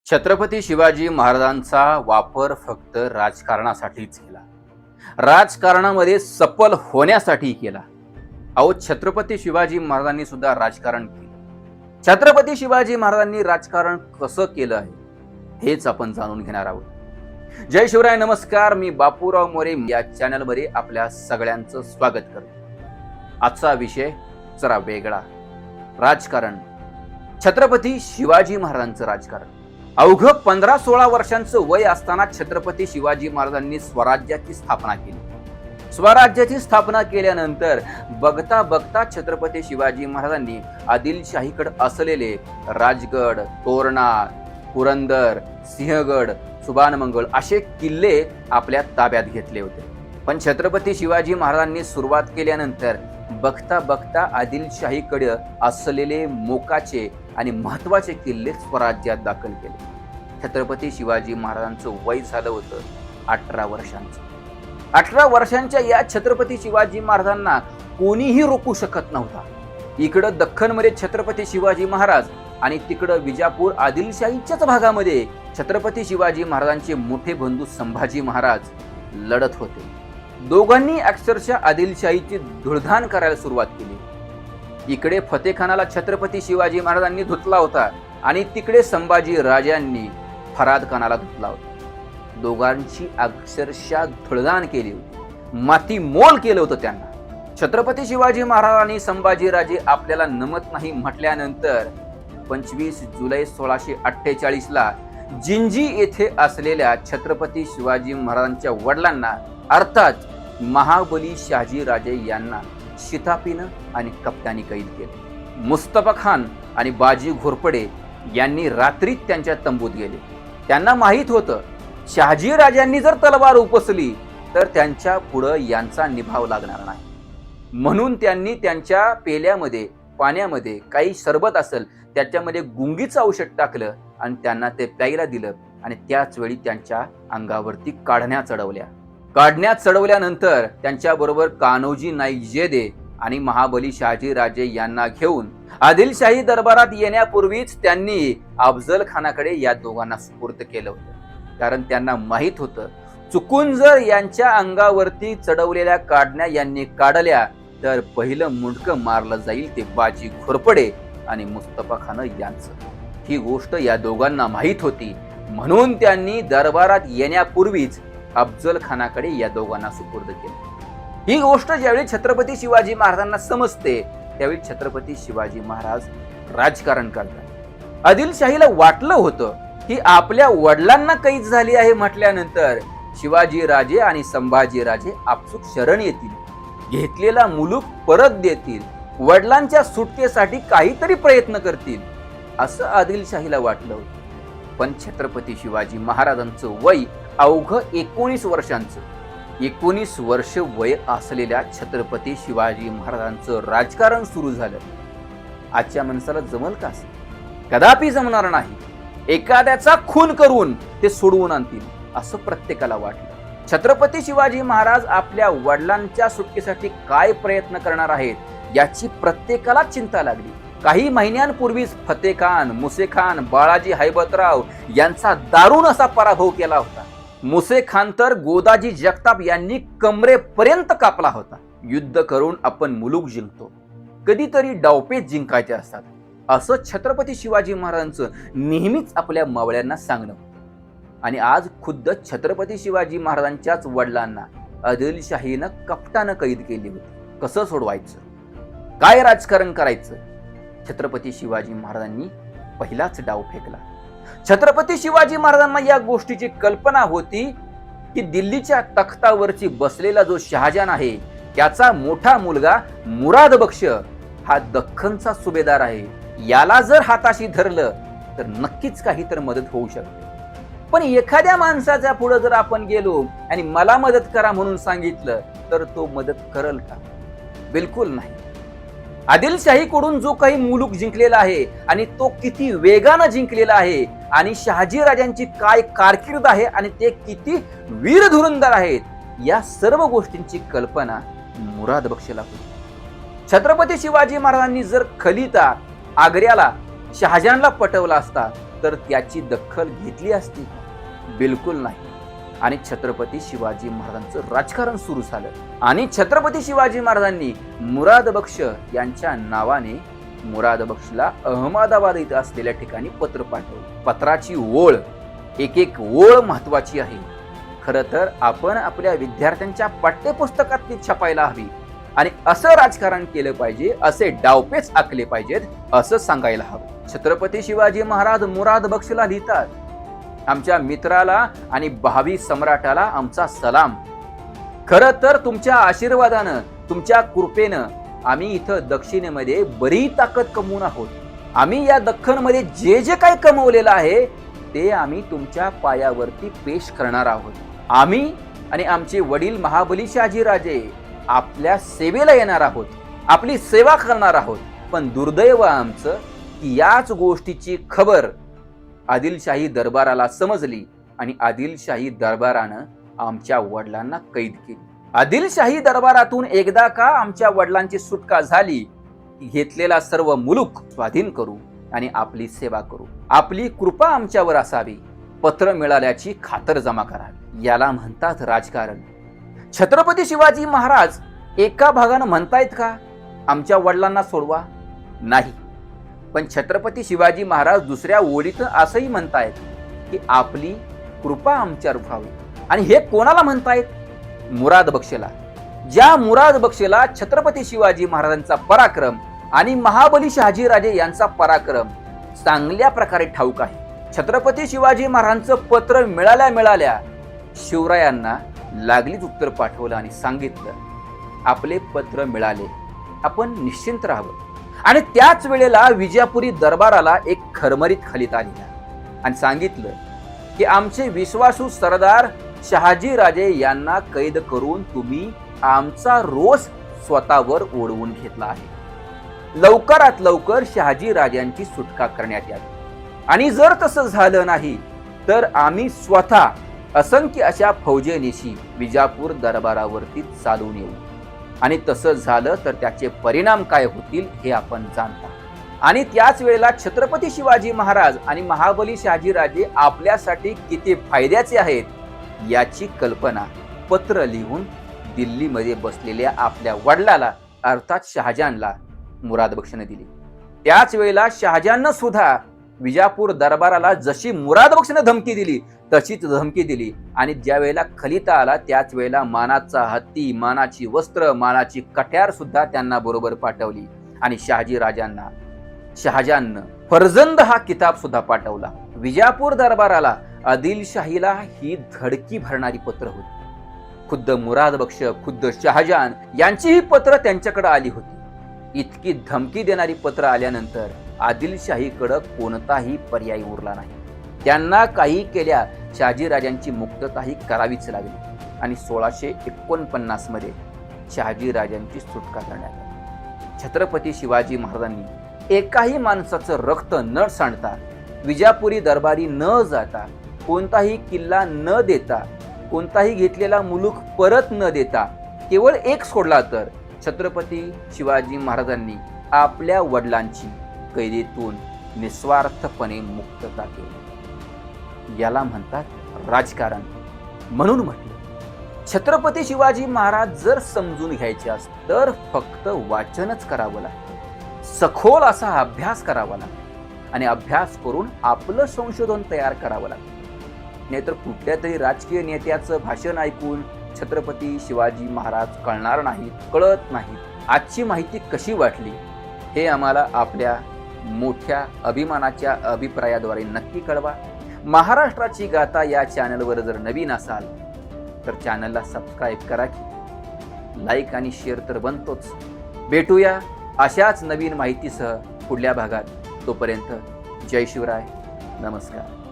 छत्रपती शिवाजी महाराजांचा वापर फक्त राजकारणासाठीच केला. राजकारणामध्ये सफल होण्यासाठी केला. अहो, छत्रपती शिवाजी महाराजांनी सुद्धा राजकारण केलं. छत्रपती शिवाजी महाराजांनी राजकारण कसं केलं आहे हेच आपण जाणून घेणार आहोत. जय शिवराय, नमस्कार. मी बापूराव मोरे या चॅनलमध्ये आपल्या सगळ्यांचं स्वागत करतो. आजचा विषय जरा वेगळा. राजकारण. छत्रपती शिवाजी महाराजांचं राजकारण. अवघ 15-16 वर्षांचं वय असताना छत्रपती शिवाजी महाराजांनी स्वराज्याची स्थापना केली. स्वराज्याची स्थापना केल्यानंतर बघता बघता छत्रपती शिवाजी महाराजांनी आदिलशाहीकडे असलेले राजगड, तोरणा, पुरंदर, सिंहगड, सुभानमंगळ असे किल्ले आपल्या ताब्यात घेतले होते. पण छत्रपती शिवाजी महाराजांनी सुरुवात केल्यानंतर बघता बघता आदिलशाहीकडे असलेले मोकाचे आणि महत्वाचे किल्ले स्वराज्यात दाखल केले. छत्रपती शिवाजी महाराजांचं वय झालं होतं 18 वर्षांचं. 18 वर्षांच्या या छत्रपती शिवाजी महाराजांना कोणीही रोखू शकत नव्हता. इकडं दख्खनमध्ये छत्रपती शिवाजी महाराज आणि तिकडं विजापूर आदिलशाहीच्याच भागामध्ये छत्रपती शिवाजी महाराजांचे मोठे बंधू संभाजी महाराज लढत होते. दोघांनी अक्षरशः आदिलशाहीची धुळधाण करायला सुरुवात केली. इकडे फतेखानाला छत्रपती शिवाजी महाराजांनी धुतला होता आणि तिकडे संभाजी राजांनी फराद खानाला धुतला होता. दोघांची अक्षरशः धुळधाण केली होती. माती मोल केलं होतं त्यांना. छत्रपती शिवाजी महाराज आणि संभाजी राजे आपल्याला नमत नाही म्हटल्यानंतर 25 जुलै 1648 ला जिंजी येथे असलेल्या छत्रपती शिवाजी महाराजांच्या वडिलांना अर्थात महाबली शहाजी राजे यांना शिताफीनं आणि कप्तानी कैद केले. मुस्तफा खान आणि बाजी घोरपडे यांनी रात्रीत त्यांच्या तंबूत गेले. त्यांना माहित होतं शहाजी राजांनी जर तलवार उपसली तर त्यांच्या पुढं यांचा निभाव लागणार नाही. म्हणून त्यांनी त्यांच्या पेल्यामध्ये पाण्यामध्ये काही सरबत असेल त्याच्यामध्ये गुंगीचं औषध टाकलं आणि त्यांना ते प्यायला दिलं आणि त्याच वेळी त्यांच्या अंगावरती काढण्या चढवल्यानंतर त्यांच्या बरोबर कान्होजी नाईकजेदे आणि महाबली शहाजी राजे यांना घेऊन आदिलशाही दरबारात येण्यापूर्वीच त्यांनी अफजल खानाकडे या दोघांना सुपूर्द केलं होतं. कारण त्यांना माहित होतं चुकून जर यांच्या अंगावरती चढवलेल्या काढण्या यांनी काढल्या तर पहिलं मुंडकं मारलं जाईल ते बाजी घोरपडे आणि मुस्तफा खान यांचं. ही गोष्ट या दोघांना माहित होती. म्हणून त्यांनी दरबारात येण्यापूर्वीच अफजल खानाकडे या दोघांना सुपूर्द केले. ही गोष्ट ज्यावेळी छत्रपती शिवाजी महाराजांना समजते त्यावेळी छत्रपती शिवाजी महाराज राजकारण करतात. आदिलशाहीला वाटलं होतं की आपल्या वडिलांना कैद झाली आहे म्हटल्यानंतर शिवाजी राजे आणि संभाजी राजे आपसूक शरण येतील, घेतलेला मुलूक परत देतील, वडिलांच्या सुटकेसाठी काहीतरी प्रयत्न करतील असं आदिलशाहीला वाटलं होतं. पण छत्रपती शिवाजी महाराजांचं वय अवघ 19 वर्षांचं. 19 वर्ष वय असलेल्या छत्रपती शिवाजी महाराजांचं राजकारण सुरू झालं. आजच्या माणसाला जमल का? कदापि जमणार नाही. एखाद्याचा खून करून ते सोडवून आणतील असं प्रत्येकाला वाटलं. छत्रपती शिवाजी महाराज आपल्या वडिलांच्या सुटकेसाठी काय प्रयत्न करणार आहेत याची प्रत्येकाला चिंता लागली. काही महिन्यांपूर्वीच फतेखान, मुसेखान, बाळाजी हैबतराव यांचा दारुण असा पराभव केला होता. मुसेखान तर गोदाजी जगताप यांनी कमरेपर्यंत कापला होता. युद्ध करून आपण मुलूक जिंकतो, कधीतरी डावपेच जिंकायचे असतात असं छत्रपती शिवाजी महाराजांचं नेहमीच आपल्या मावळ्यांना सांगणं. आणि आज खुद्द छत्रपती शिवाजी महाराजांच्याच वडिलांना आदिलशाहीनं कपटानं कैद केली होती. कसं सोडवायचं, काय राजकारण करायचं? छत्रपती शिवाजी महाराजांनी पहिलाच डाव फेकला. छत्रपती शिवाजी महाराजांना या गोष्टीची कल्पना होती की दिल्लीच्या तख्तावरची बसलेला जो शहाजहान आहे त्याचा मोठा मुलगा मुराद बक्ष हा दख्खनचा सुभेदार आहे. याला जर हाताशी धरलं तर नक्कीच काहीतरी मदत होऊ शकते. पण एखाद्या माणसाच्या पुढे जर आपण गेलो आणि मला मदत करा म्हणून सांगितलं तर तो मदत करल का? बिलकुल नाही. आदिलशाहीकडून जो काही मुलूक जिंकलेला आहे आणि तो किती वेगानं जिंकलेला आहे आणि शहाजी राजांची काय कारकीर्द आहे आणि ते किती वीर धुरंधर आहेत या सर्व गोष्टींची कल्पना मुराद बक्षला होती. छत्रपती शिवाजी महाराजांनी जर खलिता आग्र्याला शहाजहानला पटवला असता तर त्याची दखल घेतली असती? बिलकुल नाही. आणि छत्रपती शिवाजी महाराजांचं राजकारण सुरू झालं आणि छत्रपती शिवाजी महाराजांनी मुराद बक्ष यांच्या नावाने मुराद बक्षला अहमदाबाद इथं असलेल्या ठिकाणी पत्र पाठवलं. पत्राची ओळ, एक एक ओळ महत्वाची आहे. खरं तर आपण आपल्या विद्यार्थ्यांच्या पाठ्यपुस्तकात ती छापायला हवी आणि असं राजकारण केलं पाहिजे, असे डावपेच आखले पाहिजेत असं सांगायला हवं. छत्रपती शिवाजी महाराज मुराद बक्षला लिहितात, आमच्या मित्राला आणि भावी सम्राटाला आमचा सलाम. खरं तर तुमच्या आशीर्वादानं, तुमच्या कृपेनं आम्ही इथं दक्षिणेमध्ये बरी ताकद कमवून आहोत. आम्ही या दख्खनमध्ये जे जे काही कमवलेलं आहे ते आम्ही तुमच्या पायावरती पेश करणार आहोत. आम्ही आणि आमचे वडील महाबली शहाजीराजे आपल्या सेवेला येणार आहोत, आपली सेवा करणार आहोत. पण दुर्दैव आमचं की याच गोष्टीची खबर आदिलशाही दरबाराला समजली आणि आदिलशाही दरबारानं आमच्या वडिलांना कैद केली. आदिलशाही दरबारातून एकदा का आमच्या वडिलांची सुटका झाली की घेतलेला सर्व मुलूक स्वाधीन करू आणि आपली सेवा करू. आपली कृपा आमच्यावर असावी. पत्र मिळाल्याची खातर जमा करावी. याला म्हणतात राजकारण. छत्रपती शिवाजी महाराज एका भागानं म्हणतायत का आमच्या वडिलांना सोडवा? नाही. पण छत्रपती शिवाजी महाराज दुसऱ्या ओळीत असंही म्हणतायत की आपली कृपा आमच्यावर व्हावी. आणि हे कोणाला म्हणतायत? मुराद बक्षला. ज्या मुराद बक्षला छत्रपती शिवाजी महाराजांचा पराक्रम आणि महाबली शहाजीराजे यांचा पराक्रम चांगल्या प्रकारे ठाऊक आहे. छत्रपती शिवाजी महाराजांचं पत्र मिळाल्या शिवरायांना लागलीच उत्तर पाठवलं आणि सांगितलं, आपले पत्र मिळाले, आपण निश्चिंत राहावं. आणि त्याच वेळेला विजापुरी दरबाराला एक खरमरीत खलीत आली आणि सांगितलं की आमचे विश्वासू सरदार शहाजीराजे यांना कैद करून तुम्ही आमचा रोष स्वतःवर ओढवून घेतला आहे. लवकरात लवकर शहाजीराजांची सुटका करण्यात यावी. आणि जर तसं झालं नाही तर आम्ही स्वतः असंख्य अशा फौजेनिशी विजापूर दरबारावरती चालून येऊ. आणि तसं झालं तर त्याचे परिणाम काय होतील हे आपण जाणता. आणि त्याच वेळेला छत्रपती शिवाजी महाराज आणि महाबली शहाजीराजे आपल्यासाठी किती फायद्याचे आहेत याची कल्पना पत्र लिहून दिल्लीमध्ये बसलेल्या आपल्या वडिलाला अर्थात शहाजहानला मुराद बक्षने दिली. त्याच वेळेला शहाजहाननं सुद्धा विजापूर दरबाराला जशी मुराद बक्षने धमकी दिली तशीच धमकी दिली. आणि ज्या वेळेला खलिता आला त्याच वेळेला मानाचा हत्ती, मानाची वस्त्र, मानाची कट्यार सुद्धा त्यांना बरोबर पाठवली. आणि शहाजहाननं फर्जंद हा किताब सुद्धा पाठवला. विजापूर दरबाराला आदिलशाहीला ही धडकी भरणारी पत्र होती. खुद्द मुराद बक्ष, खुद्द शहाजहान यांची ही पत्र त्यांच्याकडे आली होती. इतकी धमकी देणारी पत्र आल्यानंतर आदिलशाहीकडे कोणताही पर्याय उरला नाही. त्यांना काही केल्या शहाजीराजांची मुक्तताही करावीच लागली. आणि 1649 मध्ये शहाजीराजांची सुटका करण्यात आली. छत्रपती शिवाजी महाराजांनी एकाही माणसाचं रक्त न सांडता, विजापुरी दरबारी न जाता, कोणताही किल्ला न देता, कोणताही घेतलेला मुलूक परत न देता, केवळ एक सोडला तर छत्रपती शिवाजी महाराजांनी आपल्या वडिलांची कैदेतून निस्वार्थपणे मुक्तता केली. याला म्हणतात राजकारण. म्हणून म्हटलं छत्रपती शिवाजी महाराज जर समजून घ्यायचे असते तर फक्त वाचनच करावं लागतं, सखोल असा अभ्यास करावा लागतो आणि अभ्यास करून आपलं संशोधन तयार करावं लागतं. नाहीतर कुठल्या तरी राजकीय नेत्याचं भाषण ऐकून छत्रपती शिवाजी महाराज कळणार नाहीत, कळत नाहीत. आजची माहिती कशी वाटली हे आम्हाला आपल्या मोठ्या अभिमानाच्या अभिप्रायाद्वारे नक्की कळवा. महाराष्ट्राची गाथा या चॅनलवर जर नवीन असाल तर चॅनलला सबस्क्राईब करा की. लाईक आणि शेअर तर बनतोच. भेटूया अशाच नवीन माहितीसह पुढल्या भागात. तोपर्यंत जय शिवराय, नमस्कार.